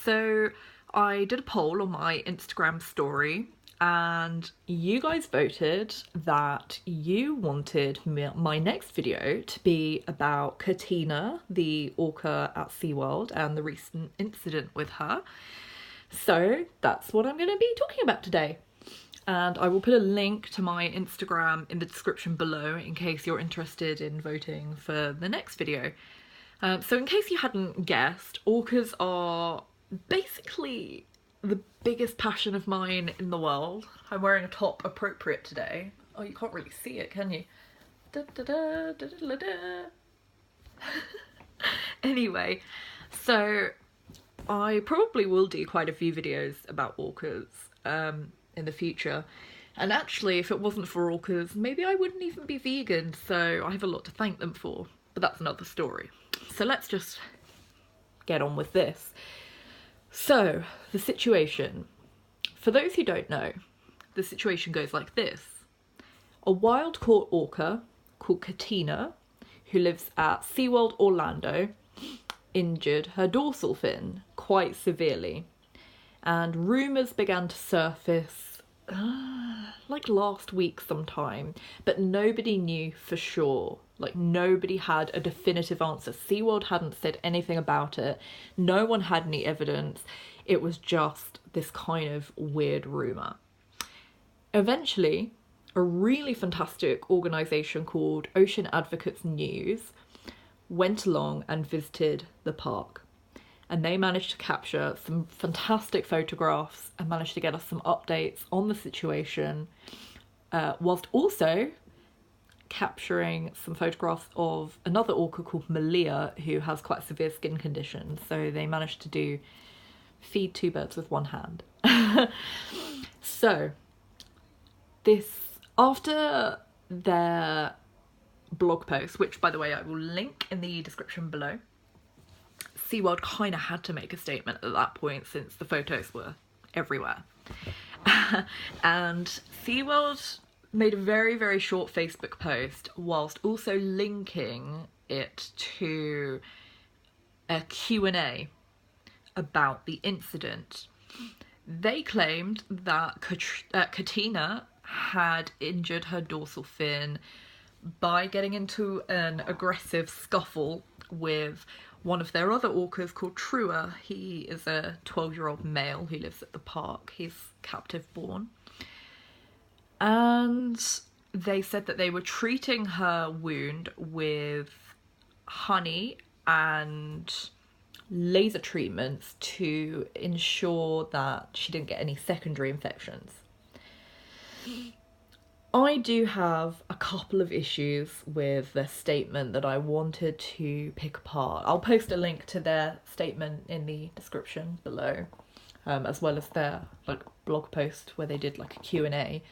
So I did a poll on my Instagram story and you guys voted that you wanted my next video to be about Katina, the orca at SeaWorld, and the recent incident with her. So that's what I'm going to be talking about today. And I will put a link to my Instagram in the description below in case you're interested in voting for the next video. So in case you hadn't guessed, orcas are basically the biggest passion of mine in the world. I'm wearing a top appropriate today. Oh, you can't really see it, can you? Da, da, da, da, da, da, da. Anyway, so I probably will do quite a few videos about orcas in the future. And actually, if it wasn't for orcas, maybe I wouldn't even be vegan, so I have a lot to thank them for. But that's another story. So let's just get on with this. So, the situation. For those who don't know, the situation goes like this. A wild-caught orca called Katina, who lives at SeaWorld Orlando, injured her dorsal fin quite severely. And rumours began to surface like last week sometime, but nobody knew for sure. Like, nobody had a definitive answer. SeaWorld hadn't said anything about it. No one had any evidence. It was just this kind of weird rumour. Eventually, a really fantastic organisation called Ocean Advocates News went along and visited the park. And they managed to capture some fantastic photographs and managed to get us some updates on the situation, whilst also capturing some photographs of another orca called Malia, who has quite severe skin conditions. So they managed to feed two birds with one hand. So after their blog post, which by the way I will link in the description below, SeaWorld kind of had to make a statement at that point since the photos were everywhere. And SeaWorld made a very, very short Facebook post whilst also linking it to a Q&A about the incident. They claimed that Katina had injured her dorsal fin by getting into an aggressive scuffle with one of their other orcas called Trua. He is a 12-year-old male who lives at the park. He's captive born. And they said that they were treating her wound with honey and laser treatments to ensure that she didn't get any secondary infections. I do have a couple of issues with their statement that I wanted to pick apart. I'll post a link to their statement in the description below, as well as their blog post where they did a Q&A.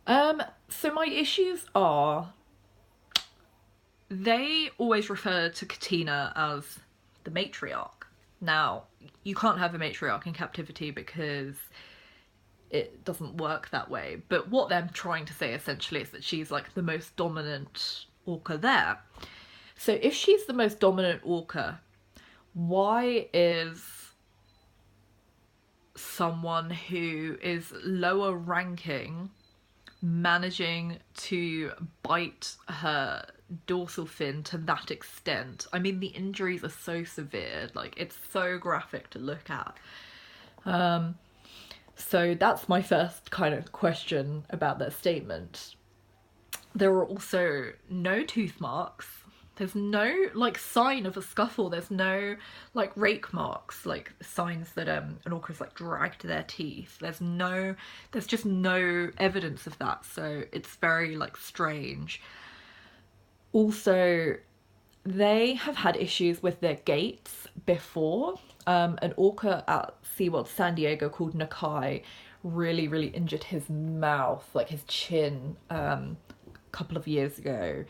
So my issues are, they always refer to Katina as the matriarch. Now, you can't have a matriarch in captivity because it doesn't work that way. But what they're trying to say essentially is that she's the most dominant orca there. So if she's the most dominant orca, why is someone who is lower ranking managing to bite her dorsal fin to that extent? I mean, the injuries are so severe, it's so graphic to look at. So that's my first kind of question about their statement. There are also no tooth marks. There's no sign of a scuffle. There's no rake marks, signs that an orca's dragged their teeth. There's just no evidence of that. So it's very strange. Also, they have had issues with their gaits before. An orca at SeaWorld San Diego called Nakai really, really injured his mouth, his chin, a couple of years ago.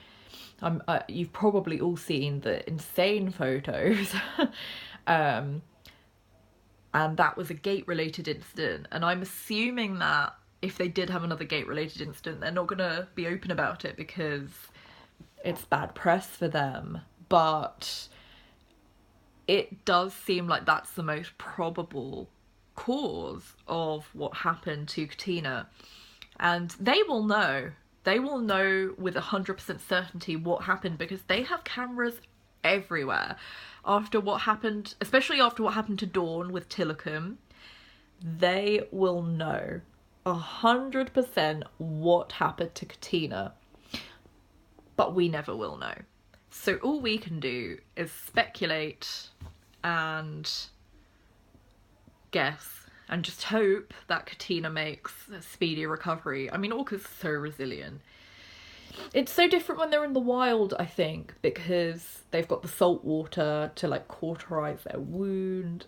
You've probably all seen the insane photos. And that was a gait-related incident. And I'm assuming that if they did have another gait-related incident, they're not going to be open about it because it's bad press for them. But it does seem like that's the most probable cause of what happened to Katina. And they will know. They will know with 100% certainty what happened because they have cameras everywhere. After what happened, especially after what happened to Dawn with Tillicum, they will know 100% what happened to Katina. But we never will know. So all we can do is speculate and guess and just hope that Katina makes a speedy recovery. I mean, orcas are so resilient. It's so different when they're in the wild, I think, because they've got the salt water to like cauterize their wound.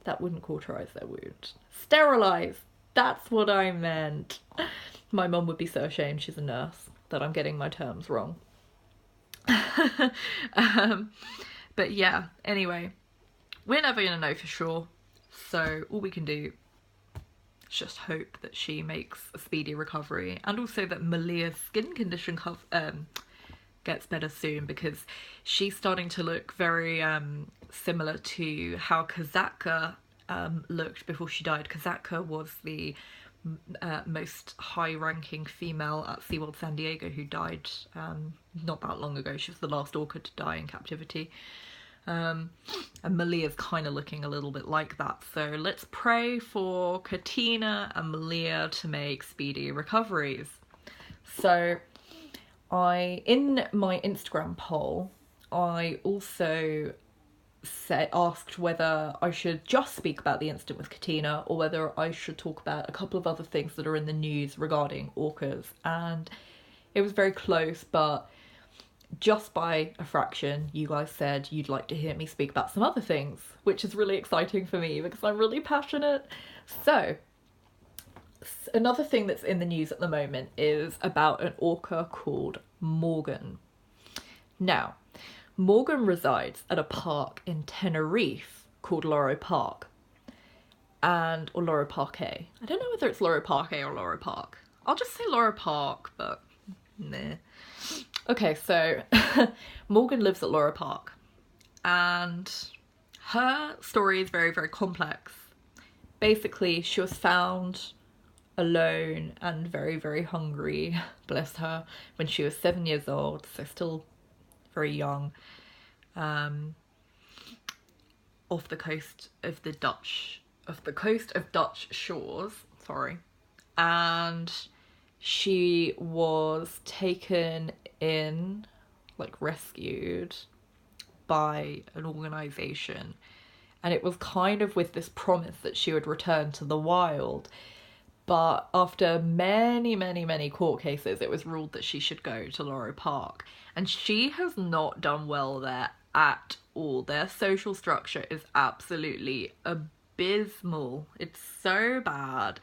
That wouldn't cauterize their wound. Sterilize. That's what I meant. My mum would be so ashamed, she's a nurse, that I'm getting my terms wrong. But yeah, anyway, we're never gonna know for sure, so all we can do is just hope that she makes a speedy recovery, and also that Malia's skin condition gets better soon, because she's starting to look very similar to how Kazaka looked before she died. Kazaka was the most high-ranking female at SeaWorld San Diego who died not that long ago. She was the last orca to die in captivity. And Malia's kind of looking a little bit like that. So let's pray for Katina and Malia to make speedy recoveries. So in my Instagram poll, I also asked whether I should just speak about the incident with Katina or whether I should talk about a couple of other things that are in the news regarding orcas, and it was very close, but just by a fraction you guys said you'd like to hear me speak about some other things, which is really exciting for me because I'm really passionate. So another thing that's in the news at the moment is about an orca called Morgan. Now, Morgan resides at a park in Tenerife called Loro Parque, or Loro Parque. I don't know whether it's Loro Parque or Loro Park. I'll just say Loro Parque, but meh. Okay, so Morgan lives at Loro Parque, and her story is very, very complex. Basically, she was found alone and very, very hungry, bless her, when she was 7 years old, so still very young, off the coast of Dutch shores, sorry, and she was taken in, like rescued by an organisation, and it was kind of with this promise that she would return to the wild. But after many, many, many court cases, it was ruled that she should go to Loro Parque. And she has not done well there at all. Their social structure is absolutely abysmal. It's so bad.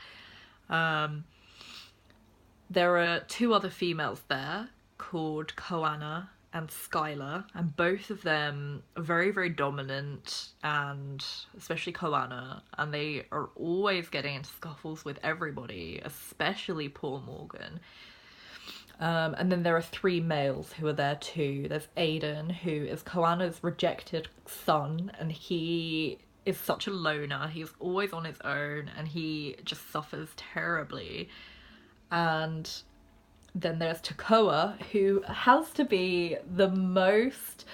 There are two other females there called Koana and Skylar, and both of them are very, very dominant, and especially Koana, and they are always getting into scuffles with everybody, especially poor Morgan. And then there are three males who are there too. There's Aiden, who is Koana's rejected son, and he is such a loner. He's always on his own, and he just suffers terribly. And then there's Takoa, who has to be the most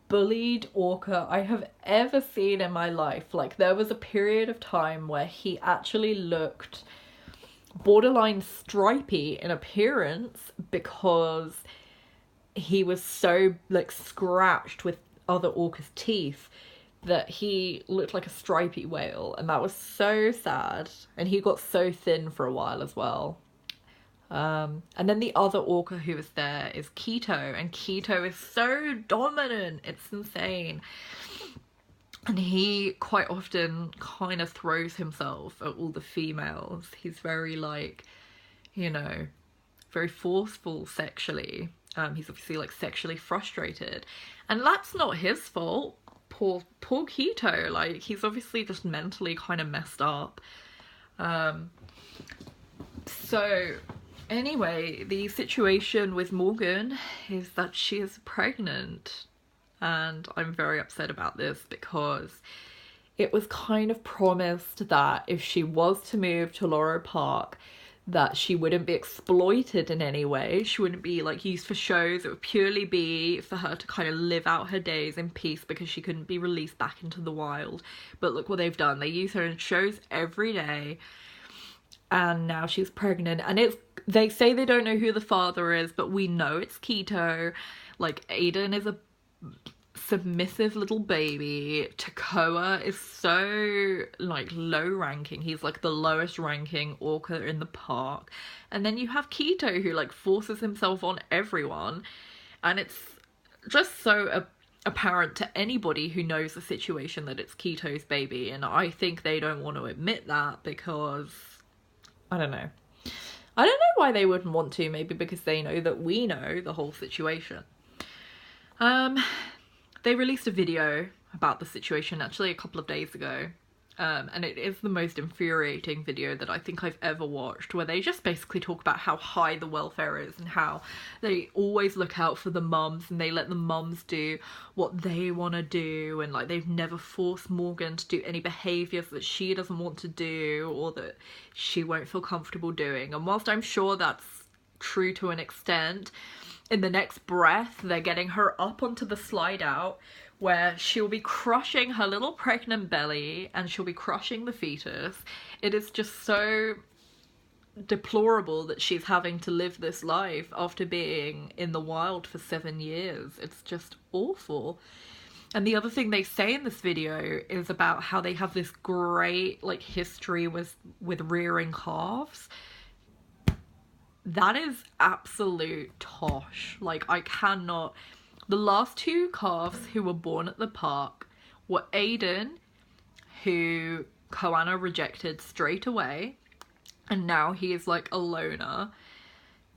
bullied orca I have ever seen in my life. Like, there was a period of time where he actually looked borderline stripy in appearance because he was so, like, scratched with other orcas' teeth that he looked like a stripy whale, and that was so sad. And he got so thin for a while as well. And then the other orca who was there is Keto, and Keto is so dominant, it's insane. And he quite often kind of throws himself at all the females. He's very, like, you know, very forceful sexually. He's obviously, like, sexually frustrated, and that's not his fault. Poor Keto, like, he's obviously just mentally kind of messed up. So anyway, the situation with Morgan is that she is pregnant, and I'm very upset about this because it was kind of promised that if she was to move to Loro Parque, that she wouldn't be exploited in any way. She wouldn't be like used for shows. It would purely be for her to kind of live out her days in peace because she couldn't be released back into the wild. But look what they've done. They use her in shows every day, and now she's pregnant, and they say they don't know who the father is, but we know it's Keto. Like, Aiden is a submissive little baby. Takoa is so like low ranking. He's like the lowest ranking orca in the park. And then you have Keto, who like forces himself on everyone, and it's just so apparent to anybody who knows the situation that it's Keto's baby. And I think they don't want to admit that because I don't know why they wouldn't want to. Maybe because they know that we know the whole situation. They released a video about the situation actually a couple of days ago, and it is the most infuriating video that I think I've ever watched, where they just basically talk about how high the welfare is and how they always look out for the mums and they let the mums do what they want to do, and like they've never forced Morgan to do any behaviours that she doesn't want to do or that she won't feel comfortable doing. And whilst I'm sure that's true to an extent, in the next breath they're getting her up onto the slide out where she'll be crushing her little pregnant belly and she'll be crushing the fetus. It is just so deplorable that she's having to live this life after being in the wild for 7 years. It's just awful. And the other thing they say in this video is about how they have this great like history with rearing calves. That is absolute tosh. Like, I cannot. The last 2 calves who were born at the park were Aiden, who Koana rejected straight away, and now he is like a loner,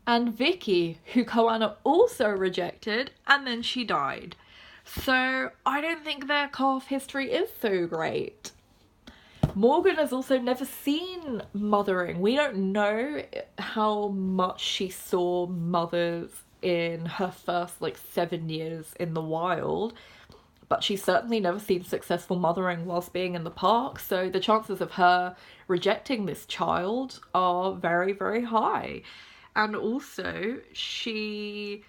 and Vicky, who Koana also rejected, and then she died. So I don't think their calf history is so great. Morgan has also never seen mothering. We don't know how much she saw mothers in her first like 7 years in the wild, but she's certainly never seen successful mothering whilst being in the park, so the chances of her rejecting this child are very, very high. And also she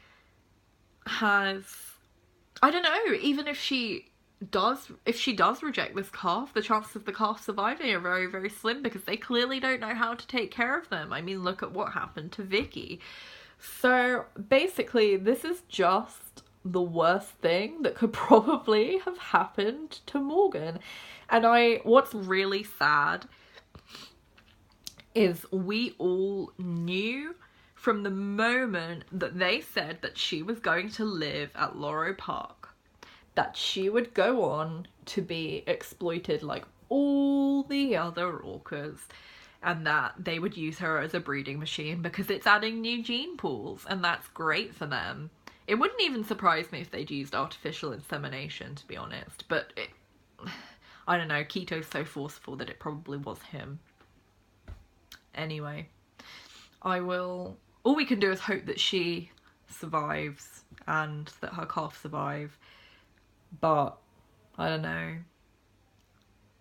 has, I don't know, even if she does reject this calf, the chances of the calf surviving are very, very slim because they clearly don't know how to take care of them. I mean, look at what happened to Vicky. So basically this is just the worst thing that could probably have happened to Morgan. And what's really sad is we all knew from the moment that they said that she was going to live at Loro Parque that she would go on to be exploited like all the other orcas, and that they would use her as a breeding machine because it's adding new gene pools, and that's great for them. It wouldn't even surprise me if they'd used artificial insemination, to be honest, but I don't know, Keto's so forceful that it probably was him. Anyway, all we can do is hope that she survives and that her calf survive. But I don't know,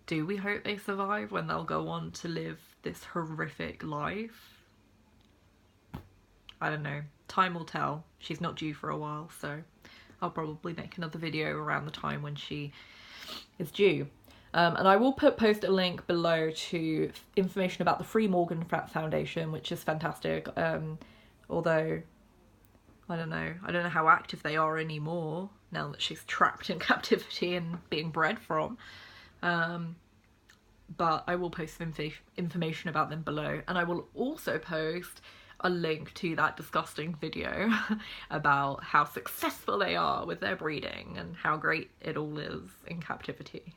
do we hope they survive when they'll go on to live this horrific life? I don't know, time will tell. She's not due for a while, so I'll probably make another video around the time when she is due. And I will post a link below to information about the Free Morgan Foundation, which is fantastic. Although I don't know how active they are anymore now that she's trapped in captivity and being bred from. But I will post some information about them below, and I will also post a link to that disgusting video about how successful they are with their breeding and how great it all is in captivity.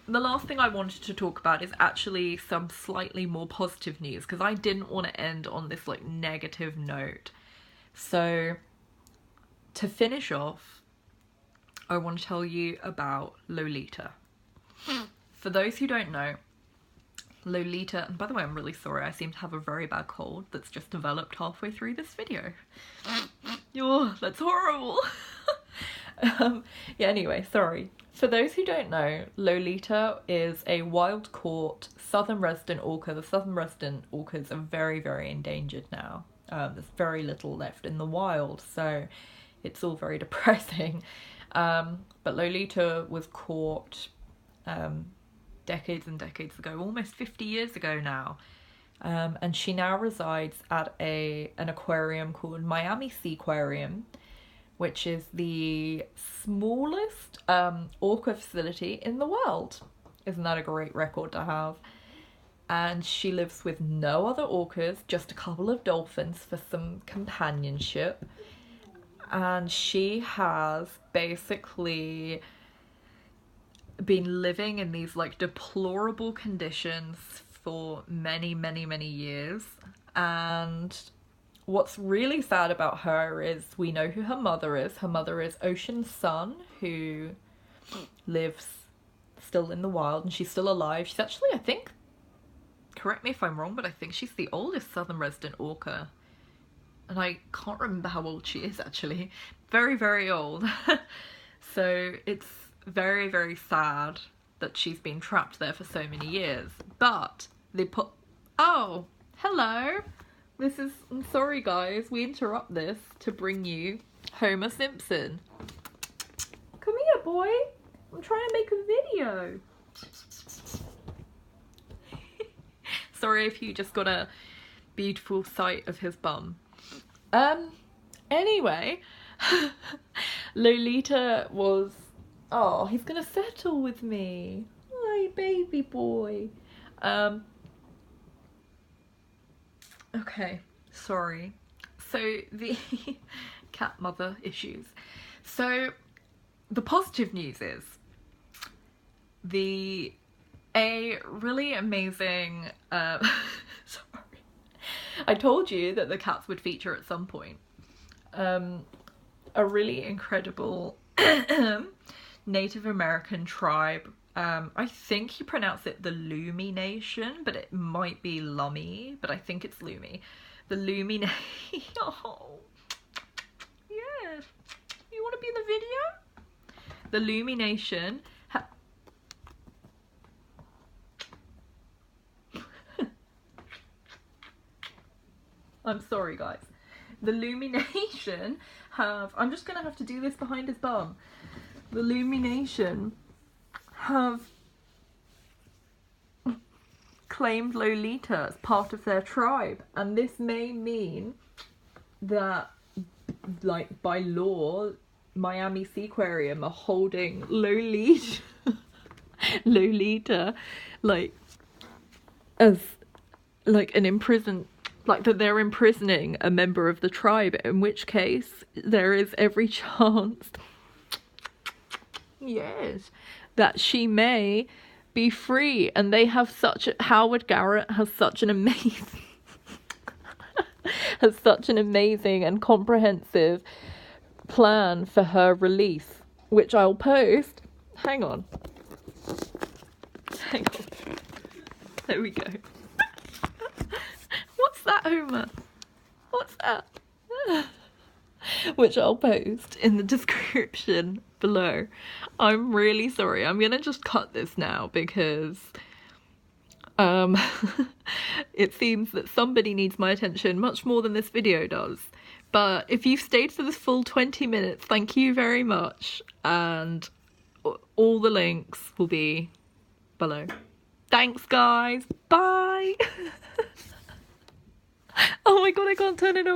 The last thing I wanted to talk about is actually some slightly more positive news, because I didn't want to end on this like negative note. So to finish off, I want to tell you about Lolita. For those who don't know, Lolita, and by the way, I'm really sorry, I seem to have a very bad cold that's just developed halfway through this video. Oh, that's horrible. Yeah, anyway, sorry. For those who don't know, Lolita is a wild-caught southern resident orca. The southern resident orcas are very, very endangered now. There's very little left in the wild, so it's all very depressing. But Lolita was caught decades and decades ago, almost 50 years ago now. And she now resides at an aquarium called Miami Seaquarium, which is the smallest orca facility in the world. Isn't that a great record to have? And she lives with no other orcas, just a couple of dolphins for some companionship. And she has basically been living in these like deplorable conditions for many, many, many years. And what's really sad about her is we know who her mother is. Her mother is Ocean's Sun, who lives still in the wild, and she's still alive. She's actually, I think, correct me if I'm wrong, but I think she's the oldest southern resident orca. And I can't remember how old she is, actually. Very, very old. So it's very, very sad that she's been trapped there for so many years. But they put... Oh, hello. I'm sorry guys, we interrupt this to bring you Homer Simpson. Come here, boy. I'm trying to make a video. Sorry if you just got a beautiful sight of his bum. Anyway, Lolita was... Oh, he's gonna settle with me. Hi, baby boy. Okay, sorry. So the cat mother issues. So the positive news is a really amazing sorry. I told you that the cats would feature at some point. A really incredible Native American tribe. I think you pronounce it the Lumi Nation, but it might be Lummi, but I think it's Lumi. The Lumi Nation. Oh, yes. You want to be in the video? The Lumi Nation. I'm sorry, guys. The Lumi Nation have... I'm just going to have to do this behind his bum. The Lumi Nation have claimed Lolita as part of their tribe, and this may mean that, like, by law, Miami Seaquarium are holding Lolita like as like an imprisoned, like that they're imprisoning a member of the tribe, in which case there is every chance, yes, that she may be free. And they have Howard Garrett has such an amazing and comprehensive plan for her release, which I'll post. Hang on. There we go. What's that, Homer? What's that? Which I'll post in the description below. I'm really sorry. I'm gonna just cut this now because it seems that somebody needs my attention much more than this video does. But if you've stayed for this full 20 minutes, thank you very much, and all the links will be below. Thanks, guys. Bye. Oh my god, I can't turn it off.